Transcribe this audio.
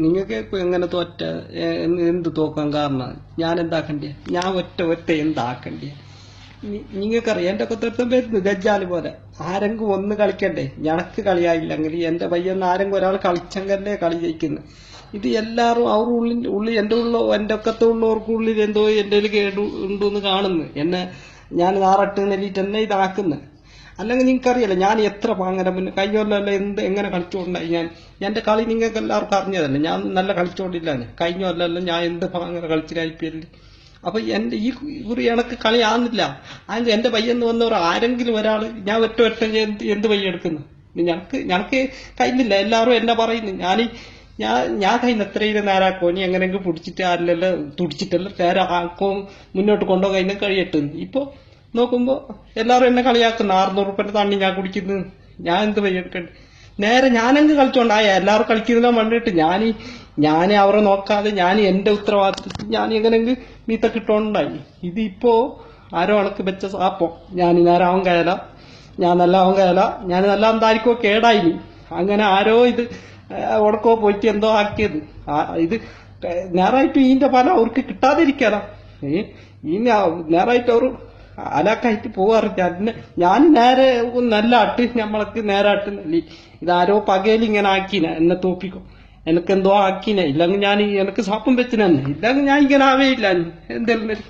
നിങ്ങൾക്ക് ഇപ്പൊ എങ്ങനെ തോറ്റ എന്ത് തോക്കാൻ കാരണം ഞാൻ എന്താക്കണ്ടേ? ഞാൻ ഒറ്റ എന്താക്കണ്ടേ? നിങ്ങൾക്കറിയാം എന്റെ കൊത്തടുത്തം വരുന്നു ഗജ്ജാല് പോലെ ആരെങ്കിലും ഒന്ന് കളിക്കണ്ടേ? ഞനക്ക് കളിയായില്ലെങ്കിൽ എന്റെ പയ്യെന്ന് ആരെങ്കിലും ഒരാൾ കളിച്ചെങ്കല്ലേ കളി ജയിക്കുന്നു. ഇത് എല്ലാരും അവർ ഉള്ളിൽ എന്റെ ഒക്കത്തെ ഉള്ളവർക്കുള്ളിൽ എന്തോ എന്റെ കേടു ഉണ്ടെന്ന് കാണുന്നു. എന്നെ ഞാൻ നാറട്ട് നെല്ലിട്ട് എന്നെ ഇതാക്കുന്നു. അല്ലെങ്കിൽ നിങ്ങൾക്കറിയാലോ ഞാൻ എത്ര പാങ്ങനെ മുന്നേ കഴിഞ്ഞ എങ്ങനെ കളിച്ചോണ്ടായി ഞാൻ. എന്റെ കളി നിങ്ങൾക്ക് എല്ലാവർക്കും അറിഞ്ഞതല്ലേ. ഞാൻ നല്ല കളിച്ചോണ്ടില്ല. കഴിഞ്ഞ കൊല്ലം ഞാൻ എന്ത് പാങ്ങനെ കളിച്ചില്ല IPL. അപ്പൊ എന്റെ ഈ കുറി എനക്ക് കളി ആകുന്നില്ല. അത് എന്റെ പയ്യെന്ന് വന്നവർ ആരെങ്കിലും ഒരാള് ഞാൻ ഒറ്റ എന്ത് പയ്യെടുക്കുന്നു? ഞനക്ക് കഴിയുന്നില്ല. എല്ലാവരും എന്നെ പറയുന്നു. ഞാൻ കഴിയുന്ന എത്രയും നേരാക്കോ നീ എങ്ങനെയെങ്കിലും പിടിച്ചിട്ട് ആരിലെല്ലാം തുടിച്ചിട്ടല്ലോ നേരാക്കോ മുന്നോട്ട് കൊണ്ടുപോകാൻ കഴിയട്ടെന്ന്. ഇപ്പൊ നോക്കുമ്പോ എല്ലാരും എന്നെ കളിയാക്കുന്നു. 600 റുപ്യന്റെ തണ്ണി ഞാൻ കുടിക്കുന്നു. ഞാൻ എന്ത് പയ്യെടുക്കണ്ട്? നേരെ ഞാനെന്ത് കളിച്ചോണ്ടായ എല്ലാവരും കളിക്കുന്നതിനെ കണ്ടിട്ട് ഞാൻ അവരെ നോക്കാതെ ഞാൻ എന്റെ ഉത്തരവാദിത്വത്തിൽ ഞാൻ എങ്ങനെയെങ്കിലും മീത്ത കിട്ടോണ്ടായി. ഇതിപ്പോ ആരോ അണക്ക് വെച്ച സാപ്പോ ഞാൻ നേരാവും കയല, ഞാൻ നല്ലാവും കയല, ഞാൻ നല്ല എന്തായിരിക്കോ കേടായി. അങ്ങനെ ആരോ ഇത് ഉടക്കോ പോയിട്ട് എന്തോ ആക്കിയത്. ഇത് നേരായിട്ട് ഇതിന്റെ ഫലം അവർക്ക് കിട്ടാതിരിക്കാനാ. ഈ നേരായിട്ട് അവർ അലാക്കായിട്ട് പോവാറില്ല. ഞാൻ നേരെ നല്ല ആട്ട് നമ്മൾക്ക് നേരാട്ട് നെല്ലി. ഇതാരോ പകയിലിങ്ങനെ ആക്കിന എന്നെ തോപ്പിക്കും. എനക്കെന്തോ ആക്കിന. ഇല്ലെങ്കിൽ ഞാൻ എനക്ക് സാപ്പം വെച്ചിനെ. ഇല്ലെങ്കിൽ ഞാൻ ഇങ്ങനെ ആവേയില്ല. എന്തെങ്കിലും